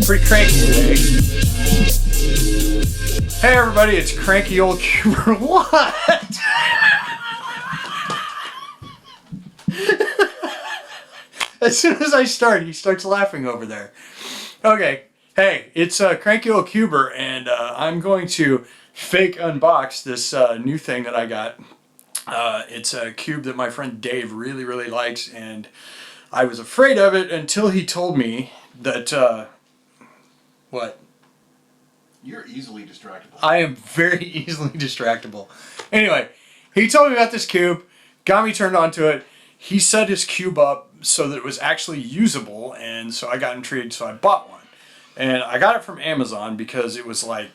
Pretty cranky today. Hey everybody, it's Cranky Old Cuber. What? As soon as I start, he starts laughing over there. Okay, hey, it's Cranky Old Cuber, and I'm going to fake unbox this new thing that I got. It's a cube that my friend Dave really likes, and I was afraid of it until he told me that, what? You're easily distractible. I am very easily distractible. Anyway, he told me about this cube, got me turned on to it. He set his cube up so that it was actually usable, and so I got intrigued, so I bought one. And I got it from Amazon because it was like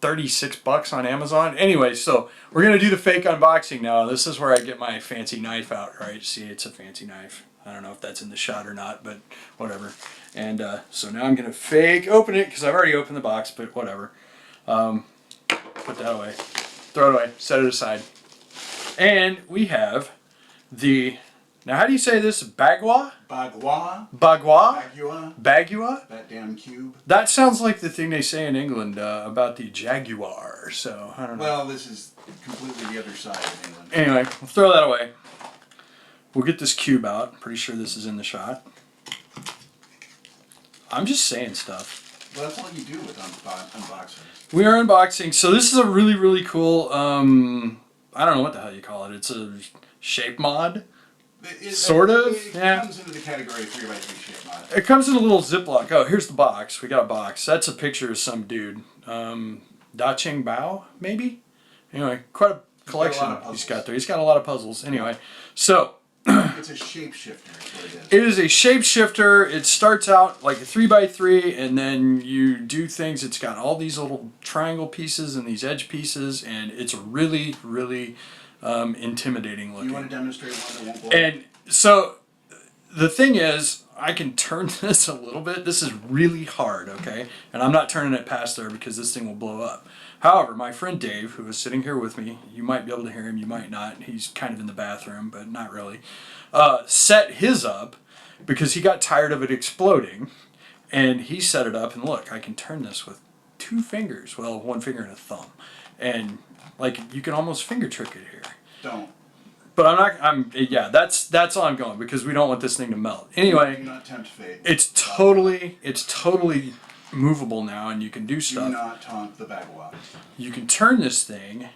36 bucks on Amazon. Anyway, so we're going to do the fake unboxing now. This is where I get my fancy knife out, right? See, it's a fancy knife. I don't know if that's in the shot or not, but whatever. And so now I'm going to fake open it because I've already opened the box, but whatever. Put that away. Throw it away. Set it aside. And we have the... Now, how do you say this? Bagua? Bagua. Bagua? Bagua. Bagua? That damn cube. That sounds like the thing they say in England about the Jaguar, so I don't know. Well, this is completely the other side of England. Anyway, we'll throw that away. We'll get this cube out. Pretty sure this is in the shot. I'm just saying stuff. Well, that's all you do with unboxing. We are unboxing. So this is a really cool, I don't know what the hell you call it. It's a shape mod. Sort of, It comes into the category of 3x3 shape mod. It comes in a little Ziploc. Oh, here's the box. We got a box. That's a picture of some dude. Dayan Bagua, maybe? Anyway, quite a collection he's got there. He's got a lot of puzzles. Anyway, so... It's a shapeshifter is what it is. It is a shapeshifter. It starts out like a 3x3, and then you do things. It's got all these little triangle pieces and these edge pieces, and it's really intimidating looking. You want to demonstrate one that won't blow? And so the thing is, I can turn this a little bit. This is really hard, okay? And I'm not turning it past there because this thing will blow up. However, my friend Dave, who is sitting here with me, you might be able to hear him, you might not. He's kind of in the bathroom, but not really. Set his up because he got tired of it exploding. And he set it up, and look, I can turn this with 2 fingers. Well, 1 finger and a thumb. And like, you can almost finger trick it here. Don't. But yeah, that's all I'm going, because we don't want this thing to melt. Anyway, do not tempt fate. it's totally movable now, and you can do stuff. Do not taunt the Bagua. You can turn this thing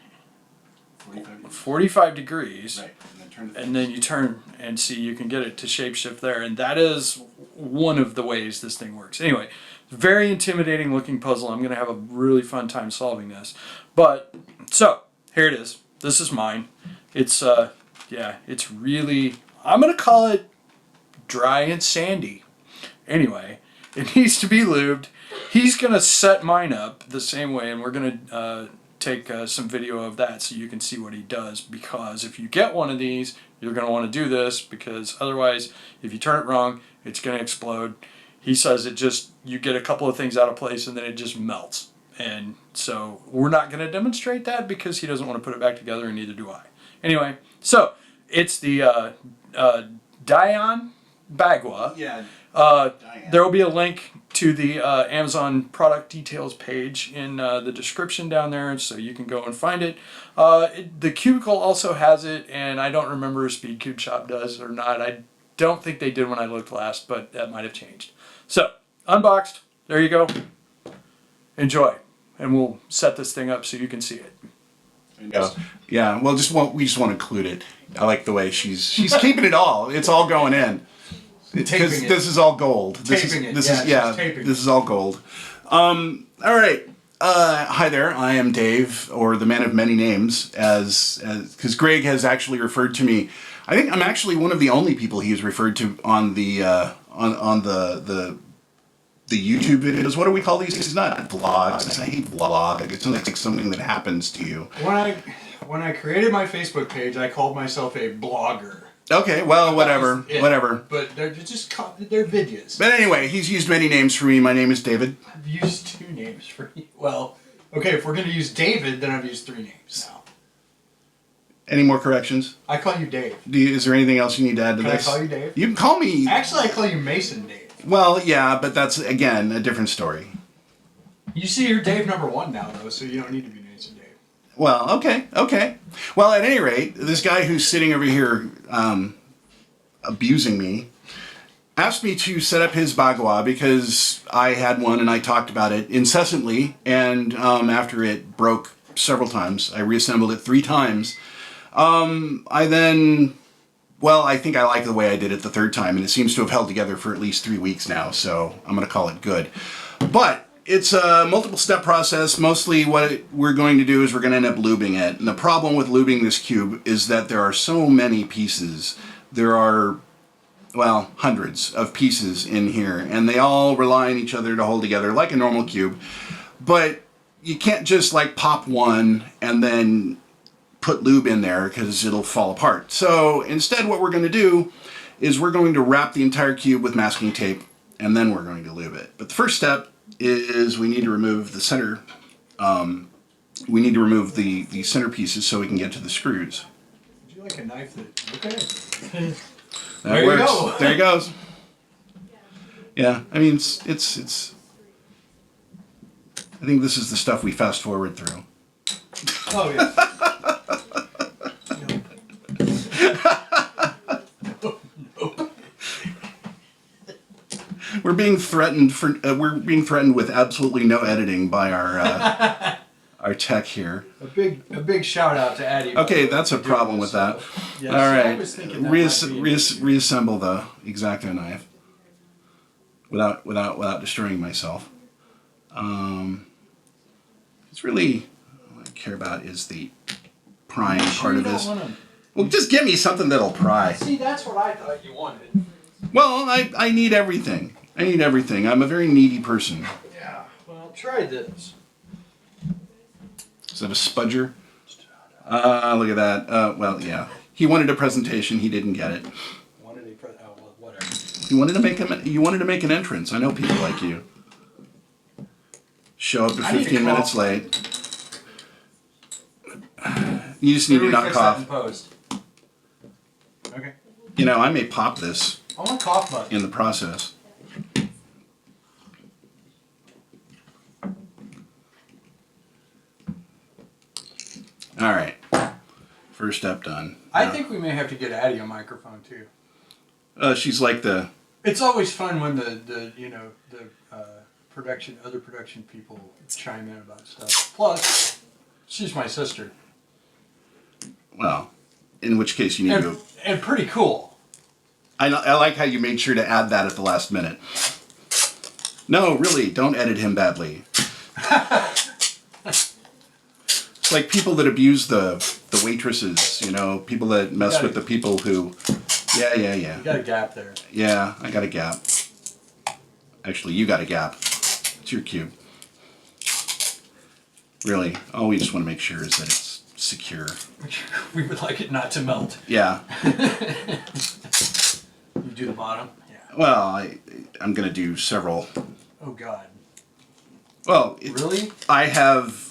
45 degrees. Right, and then you turn and see, you can get it to shapeshift there, and that is one of the ways this thing works. Anyway, very intimidating looking puzzle. I'm going to have a really fun time solving this. But, so, here it is. This is mine. It's, yeah, it's really, I'm going to call it dry and sandy. Anyway, it needs to be lubed. He's going to set mine up the same way, and we're going to take some video of that so you can see what he does, because if you get one of these, you're going to want to do this, because otherwise, if you turn it wrong, it's going to explode. He says it just, you get a couple of things out of place and then it just melts. And so we're not going to demonstrate that because he doesn't want to put it back together, and neither do I. Anyway, so it's the Dayan Bagua. Yeah. There will be a link to the Amazon product details page in the description down there, so you can go and find it. The Cubicle also has it, and I don't remember if Speed Cube Shop does or not. I don't think they did when I looked last, but that might have changed. So, unboxed. There you go. Enjoy. And we'll set this thing up so you can see it. Yeah. Well, we just want to include it. I like the way she's keeping it all. It's all going in. Because this is all gold. This is all gold. All right. Hi there. I am Dave, or the man of many names, because Greg has actually referred to me. I think I'm actually one of the only people he has referred to on the on the YouTube videos. What do we call these? It's not vlogs. I hate vlog. It's like something that happens to you. When I created my Facebook page, I called myself a blogger. Okay, well, whatever. But they're they're videos. But anyway, he's used many names for me. My name is David. I've used 2 names for you. Well, okay, if we're going to use David, then I've used 3 names now. Any more corrections? I call you Dave. Is there anything else you need to add to this? Can I call you Dave? You can call me... Actually, I call you Mason Dave. Well, yeah, but that's, again, a different story. You see, you're Dave #1 now, though, so you don't need to be Nancy Dave. Well, okay. Well, at any rate, this guy who's sitting over here abusing me asked me to set up his Bagua because I had one and I talked about it incessantly, and after it broke several times, I reassembled it 3 times. I then... Well, I think I like the way I did it the 3rd time, and it seems to have held together for at least 3 weeks now, so I'm going to call it good. But it's a multiple step process. Mostly what we're going to do is we're going to end up lubing it. And the problem with lubing this cube is that there are so many pieces. There are, well, hundreds of pieces in here, and they all rely on each other to hold together like a normal cube. But you can't just like pop one and then put lube in there because it'll fall apart. So instead what we're going to do is we're going to wrap the entire cube with masking tape, and then we're going to lube it. But the first step is we need to remove the center, the center pieces so we can get to the screws. Would you like a knife that... Okay. That works. Go. There he goes. Yeah, I mean, it's I think this is the stuff we fast forward through. Oh, yeah. We're being threatened with absolutely no editing by our our tech here. A big shout out to Addie. Okay, that's a problem with that. Yes, all right, I was thinking that reassemble the X-Acto knife without destroying myself. It's really all I care about is the prying part of this. Well, just give me something that'll pry. See, that's what I thought you wanted. Well, I need everything. I need everything. I'm a very needy person. Yeah. Well, try this. Is that a spudger? Look at that. Well, yeah. He wanted a presentation. He didn't get it. Oh, well, whatever. You wanted to make an entrance. I know people like you. Show up at 15 minutes late. You just need to not cough. Okay. You know, I may pop this I want a cough button in the process. All right. First step done. I think we may have to get Addie a microphone too. She's like the... It's always fun when the other production people chime in about stuff. Plus, she's my sister. Well, in which case you need to... And pretty cool. I like how you made sure to add that at the last minute. No, really, don't edit him badly. It's like people that abuse the waitresses, you know, people that mess with the people who... Yeah. You got a gap there. Yeah, I got a gap. Actually, you got a gap. It's your cube. Really, all we just want to make sure is that it's secure. We would like it not to melt. Yeah. You do the bottom? Yeah. Well, I'm going to do several. Oh, God. Well, really? I have...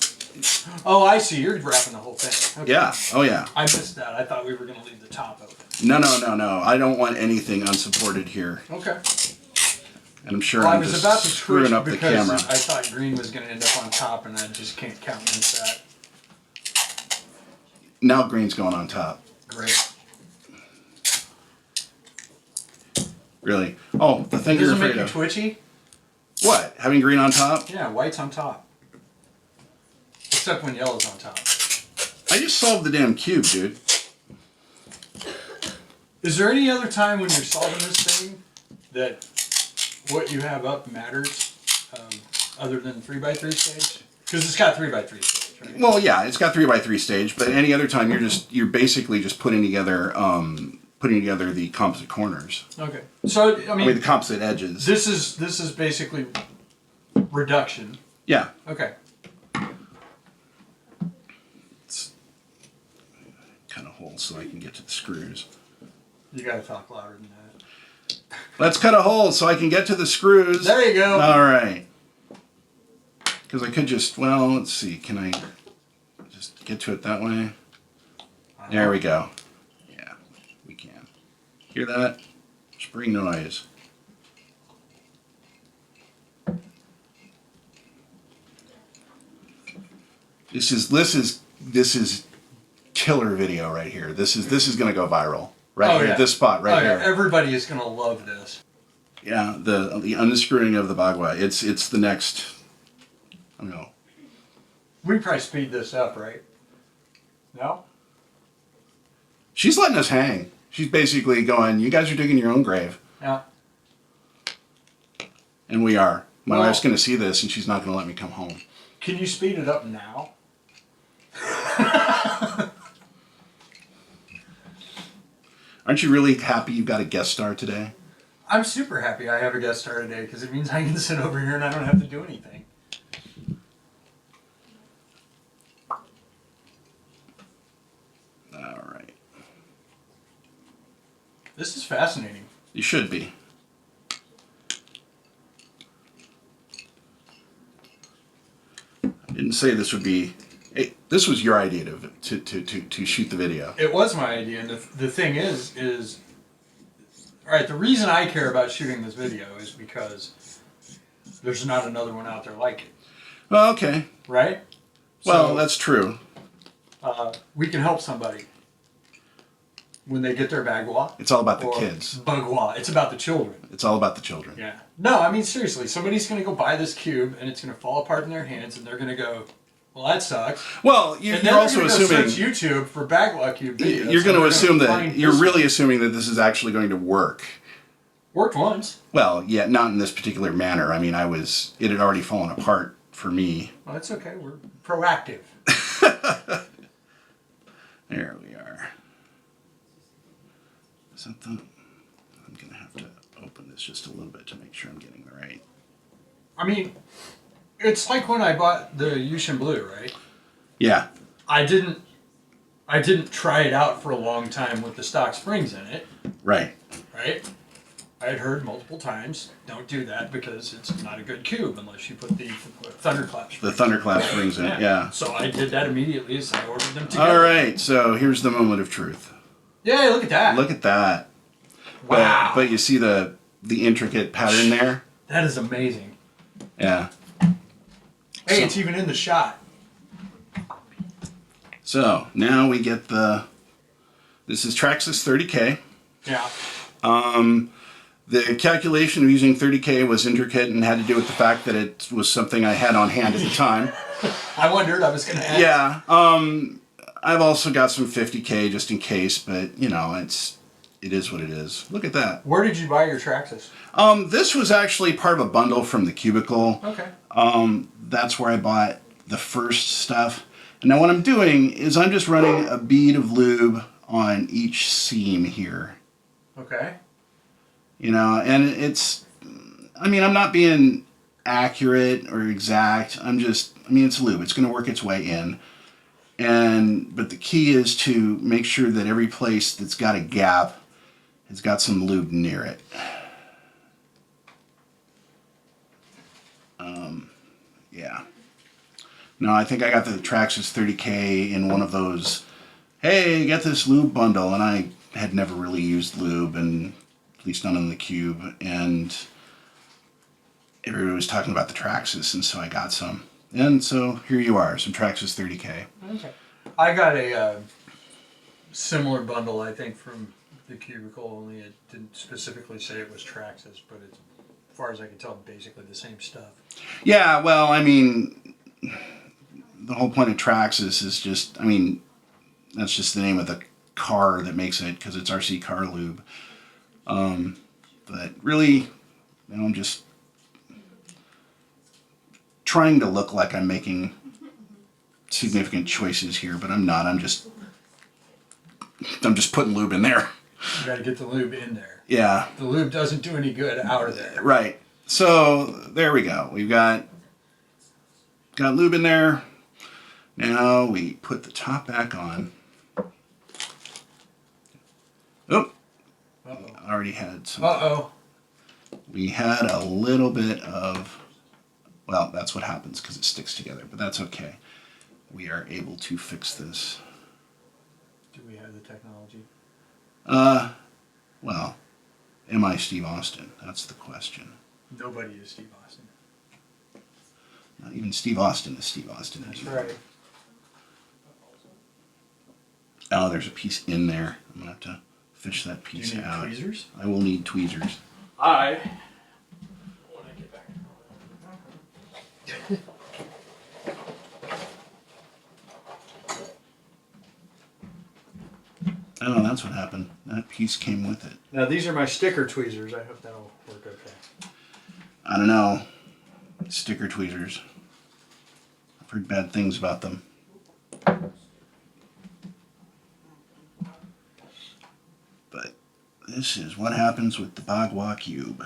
Oh, I see. You're wrapping the whole thing. Okay. Yeah. Oh, yeah. I missed that. I thought we were going to leave the top open. No. I don't want anything unsupported here. Okay. And I'm sure I'm just screwing up the camera. I thought green was going to end up on top, and I just can't countenance that. Now green's going on top. Great. Really? Oh, the thing you're afraid of. Does it make you twitchy? What? Having green on top? Yeah, white's on top. Except when yellow's on top. I just solved the damn cube, dude. Is there any other time when you're solving this thing that what you have up matters other than 3x3 stage? Because it's got 3x3 stage, right? Well, yeah, it's got 3x3 stage, but any other time you're basically just putting together the composite corners. Okay. So I mean the composite edges. This is basically reduction. Yeah. Okay. It's kind of hole so I can get to the screws. You gotta talk louder than that. Let's cut a hole so I can get to the screws. There you go. All right. Because I could just, well, let's see. Can I just get to it that way? There we go. Yeah, we can. Hear that? Spring noise. This is killer video right here. This is gonna go viral. Right here, yeah. this spot right here. Everybody is gonna love this. Yeah, the unscrewing of the Bagua. It's the next. I don't know. We probably speed this up, right? No? She's letting us hang. She's basically going, you guys are digging your own grave. Yeah. And we are. My wife's going to see this and she's not going to let me come home. Can you speed it up now? Aren't you really happy you got a guest star today? I'm super happy I have a guest star today because it means I can sit over here and I don't have to do anything. All right. This is fascinating. You should be. I didn't say this would be. Hey, this was your idea to shoot the video. It was my idea, and the thing is, all right, the reason I care about shooting this video is because there's not another one out there like it. Well, okay. Right? Well, So, that's true. we can help somebody when they get their Bagua. It's all about the or kids. Bagua. It's about the children. It's all about the children. Yeah. No, I mean, seriously, somebody's going to go buy this cube, and it's going to fall apart in their hands, and they're going to go, well, that sucks. Well, And you're then also they're gonna assuming search YouTube for Bagua Cube videos. you're going to assume that find you're this really one. assuming that this is actually going to work. Worked once. Well, yeah, not in this particular manner. I mean, it had already fallen apart for me. Well, that's okay. We're proactive. There we are. Something. I'm going to have to open this just a little bit to make sure I'm getting the right. I mean, it's like when I bought the Yushin Blue, right? Yeah. I didn't try it out for a long time with the stock springs in it, Right. right? I had heard multiple times, don't do that because it's not a good cube unless you put the thunderclap springs. The thunderclap springs in it, yeah. So I did that immediately as I ordered them together. All right, so here's the moment of truth. Yeah, look at that. Look at that. Wow. But you see the intricate pattern there? That is amazing. Yeah. Hey, So- it's even in the shot. So now we get this is Traxxas 30K. Yeah. The calculation of using 30K was intricate and had to do with the fact that it was something I had on hand at the time. I wondered, I was going to ask. Yeah. I've also got some 50K just in case, but you know, it is what it is. Look at that. Where did you buy your Traxxas? This was actually part of a bundle from the Cubicle. Okay. That's where I bought the first stuff. And now what I'm doing is I'm just running a bead of lube on each seam here. Okay. You know, and I'm not being accurate or exact. It's lube. It's going to work its way in. But the key is to make sure that every place that's got a gap has got some lube near it. Yeah. No, I think I got the Traxxas 30K in one of those, hey, get this lube bundle. And I had never really used lube, and at least not on the Cube. And everybody was talking about the Traxxas, and so I got some. And so here you are, some Traxxas 30K. Okay. I got a similar bundle, I think, from the Cubicle, only it didn't specifically say it was Traxxas, but it's, as far as I can tell, basically the same stuff. Yeah, well, I mean, the whole point of Traxxas is just, that's just the name of the car that makes it, because it's RC car lube. But really, I'm just trying to look like I'm making significant choices here, but I'm not. I'm just putting lube in there. You got to get the lube in there. Yeah. The lube doesn't do any good out of there. Right. So there we go. We've got lube in there. Now we put the top back on. Oh, I already had some. Uh-oh. We had a little bit of, well, that's what happens because it sticks together, but that's okay. We are able to fix this. Do we have the technology? Well, am I Steve Austin? That's the question. Nobody is Steve Austin. Not even Steve Austin is Steve Austin. That's right. Oh, there's a piece in there. I'm gonna have to fish that Do piece you need out. tweezers? I will need tweezers. When I get back. Oh, that's what happened. That piece came with it. Now these are my sticker tweezers. I hope that'll work okay. I don't know. Sticker tweezers. I've heard bad things about them. But this is what happens with the Bagua Cube.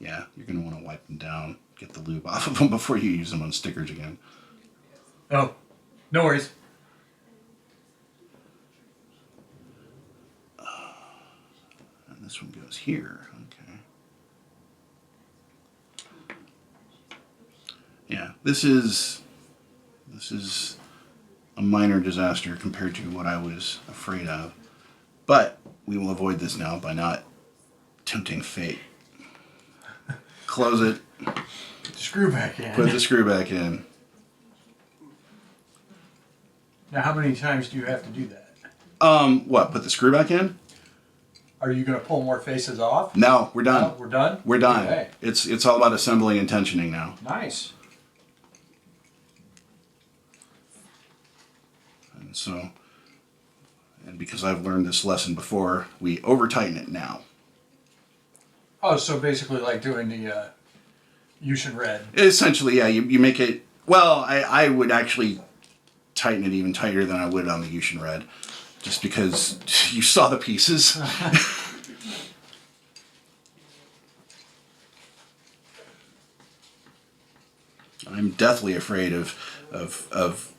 Yeah, you're going to want to wipe them down, get the lube off of them before you use them on stickers again. Oh, no worries. And this one goes here. Okay. Yeah, this is a minor disaster compared to what I was afraid of. But we will avoid this now by not tempting fate. Close it. Put the screw back in. Put the screw back in. Now, how many times do you have to do that? What? Put the screw back in? Are you going to pull more faces off? No, we're done. No, we're done? We're done. Okay. It's all about assembling and tensioning now. Nice. And so, and because I've learned this lesson before, we over tighten it now. Oh, so basically like doing the Yushin Red. Essentially, yeah, you make it, well, I would actually tighten it even tighter than I would on the Yushin Red, just because you saw the pieces. I'm deathly afraid of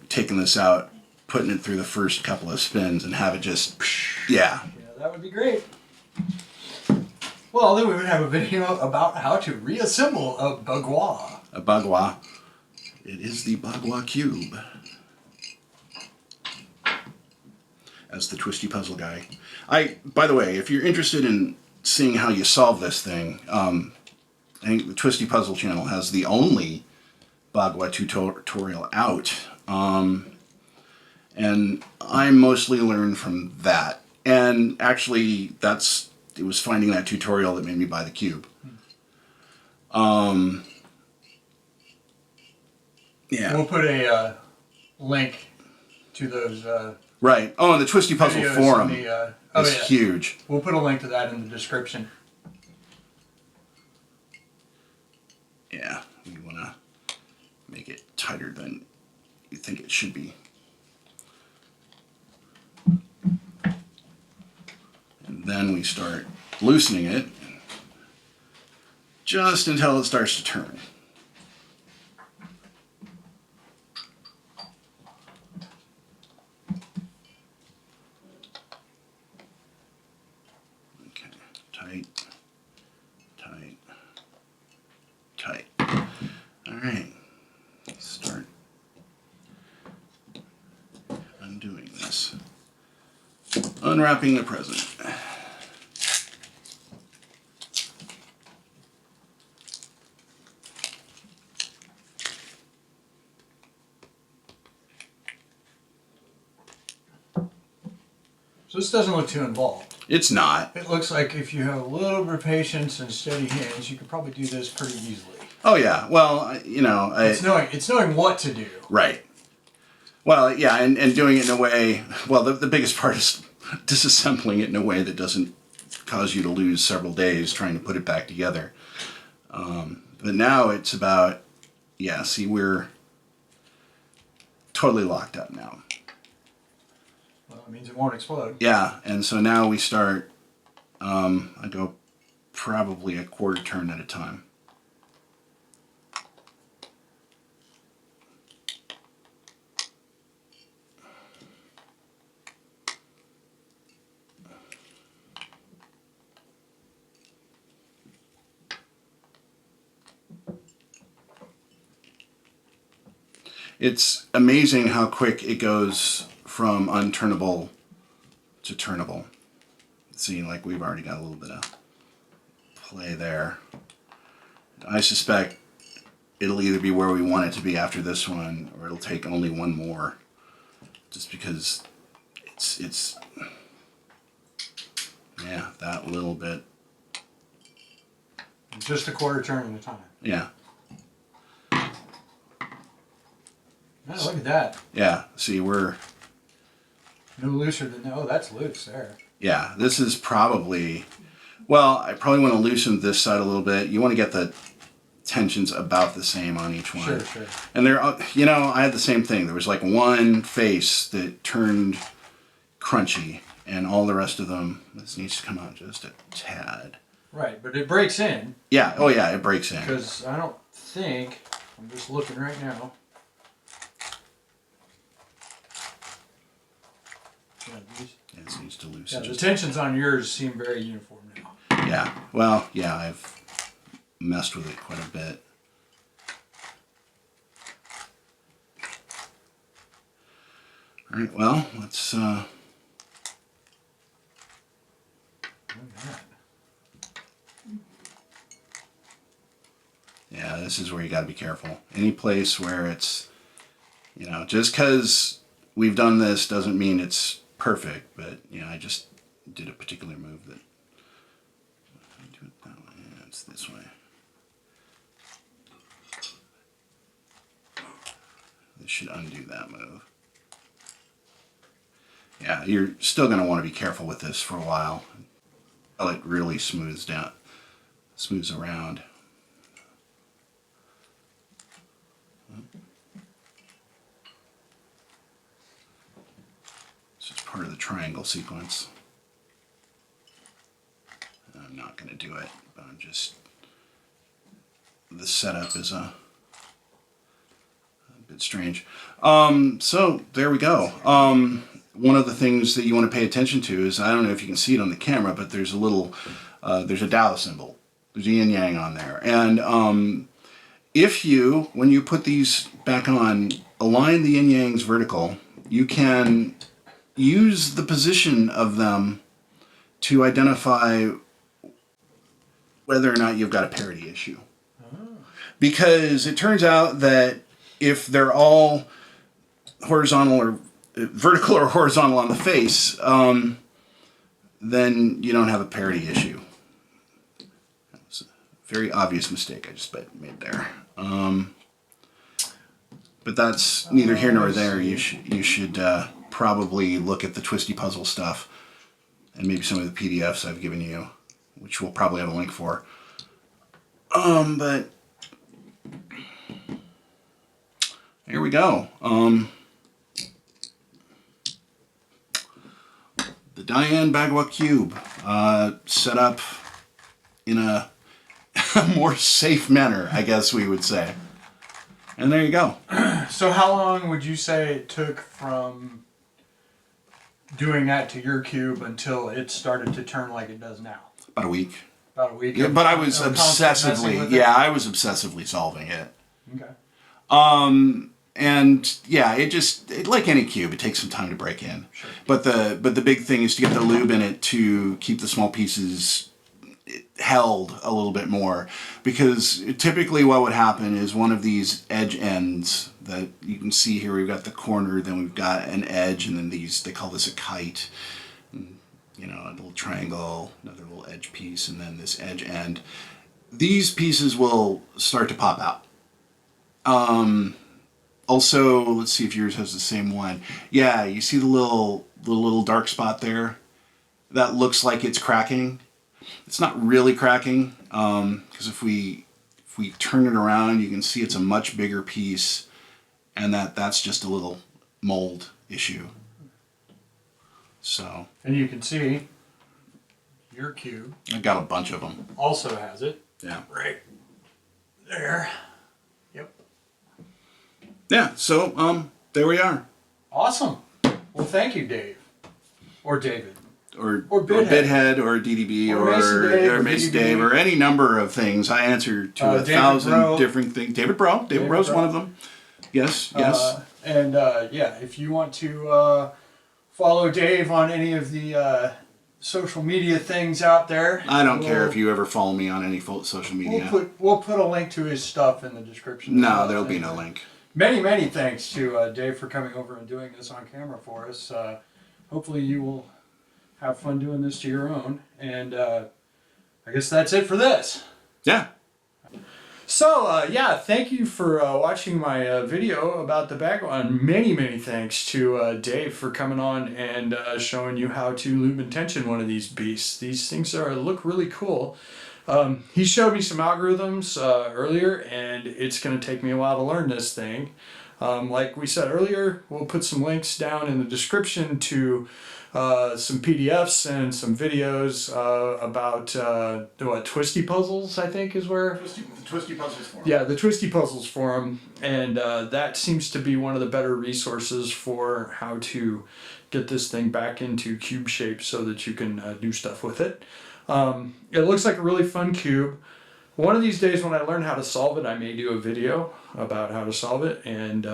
taking this out, putting it through the first couple of spins and have it just, yeah. Yeah, that would be great. Well, then we would have a video about how to reassemble a Bagua. A Bagua. It is the Bagua Cube. As the twisty puzzle guy. By the way, if you're interested in seeing how you solve this thing, I think the Twisty Puzzle channel has the only Bagua tutorial out. And I mostly learned from that. And actually, it was finding that tutorial that made me buy the cube. Yeah. We'll put a link to those right. Oh, and the Twisty Puzzle videos forum in the, is huge. We'll put a link to that in the description. Yeah, you want to make it tighter than you think it should be. And then we start loosening it just until it starts to turn. Okay, tight, tight, tight. All right, start undoing this. Unwrapping the present. So this doesn't look too involved. It's not. It looks like if you have a little bit of patience and steady hands, you could probably do this pretty easily. Oh yeah. Well, you know, It's knowing what to do. right. Well, yeah, and doing it in a way. Well, the biggest part is disassembling it in a way that doesn't cause you to lose several days trying to put it back together. But now it's about, yeah. See, we're totally locked up now. Well, it means it won't explode. Yeah, and so now we start. I go probably a quarter turn at a time. It's amazing how quick it goes from unturnable to turnable. See, like we've already got a little bit of play there. I suspect it'll either be where we want it to be after this one, or it'll take only one more. Just because it's yeah, that little bit. Just a quarter turn at a time. Yeah. Oh, look at that. Yeah. See, we're no looser than that. Oh, that's loose there. Yeah, this is probably. Well, I probably want to loosen this side a little bit. You want to get the tensions about the same on each one. Sure. And there, you know, I had the same thing. There was like one face that turned crunchy, and all the rest of them, this needs to come out just a tad. Right, but it breaks in. Yeah, oh yeah, it breaks in. Because I don't think, I'm just looking right now. Yeah, this needs to loosen. Yeah, the tensions on yours seem very uniform now. Yeah, well, yeah, I've messed with it quite a bit. All right, well, let's yeah, this is where you got to be careful. Any place where it's, you know, just because we've done this doesn't mean it's perfect, but, you know, I just did a particular move that, do it that way, yeah, it's this way. This should undo that move. Yeah, you're still going to want to be careful with this for a while until it really smooths around. This is part of the triangle sequence. I'm not going to do it, but I'm just... The setup is a bit strange. So, there we go. One of the things that you want to pay attention to is, I don't know if you can see it on the camera, but there's a little, there's a Dao symbol. There's a yin-yang on there. And if you, when you put these back on, align the yin-yangs vertical, you can use the position of them to identify whether or not you've got a parity issue. Because it turns out that if they're all horizontal or vertical or horizontal on the face, then you don't have a parity issue. That was a very obvious mistake I just made there. But that's neither here nor there. You should probably look at the Twisty Puzzle stuff and maybe some of the PDFs I've given you, which we'll probably have a link for. But here we go. The Dayan Bagua Cube, set up in a more safe manner, I guess we would say. And there you go. So how long would you say it took from doing that to your cube until it started to turn like it does now? About a week. About a week? Yeah, but I was obsessively solving it. Okay. And yeah, like any cube, it takes some time to break in. Sure. But the big thing is to get the lube in it to keep the small pieces held a little bit more, because typically what would happen is one of these edge ends that you can see here, we've got the corner, then we've got an edge, and then these, they call this a kite, and, you know, a little triangle, another little edge piece, and then this edge end. These pieces will start to pop out. Also, let's see if yours has the same one. Yeah, you see the little dark spot there? That looks like it's cracking. It's not really cracking, because if we turn it around, you can see it's a much bigger piece, and that's just a little mold issue. So. And you can see your cube. I've got a bunch of them. Also has it. Yeah. Right there. Yep. Yeah. So there we are. Awesome. Well, thank you, Dave, or David. Or Bidhead, or DDB, or Mason Dave, or any number of things. I answer to 1,000 different things. David Bro's one of them. Yes. And yeah, if you want to follow Dave on any of the social media things out there. I don't care if you ever follow me on any social media. We'll put a link to his stuff in the description. No, there'll be no link. Many thanks to Dave for coming over and doing this on camera for us. Hopefully you will have fun doing this to your own. And I guess that's it for this. Yeah. So, yeah, thank you for watching my video about the Bagua. And many thanks to Dave for coming on and showing you how to lube and tension one of these beasts. These things look really cool. He showed me some algorithms earlier, and it's going to take me a while to learn this thing. Like we said earlier, we'll put some links down in the description to some PDFs and some videos about what, Twisty Puzzles, I think is where... The Twisty Puzzles Forum. Yeah, the Twisty Puzzles Forum, and that seems to be one of the better resources for how to get this thing back into cube shape so that you can do stuff with it. It looks like a really fun cube. One of these days when I learn how to solve it, I may do a video about how to solve it, and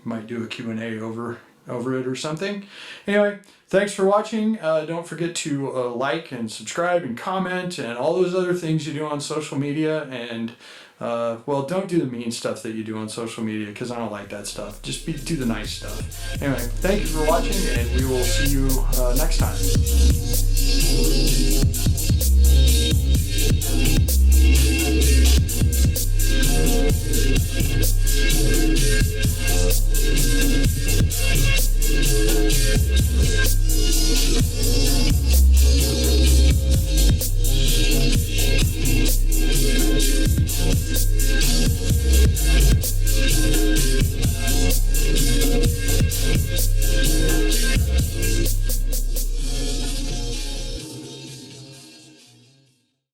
might do a Q&A over it or something. Anyway, thanks for watching. Don't forget to like and subscribe and comment and all those other things you do on social media. And well, don't do the mean stuff that you do on social media, because I don't like that stuff. Just do the nice stuff. Anyway, thank you for watching, and we will see you next time.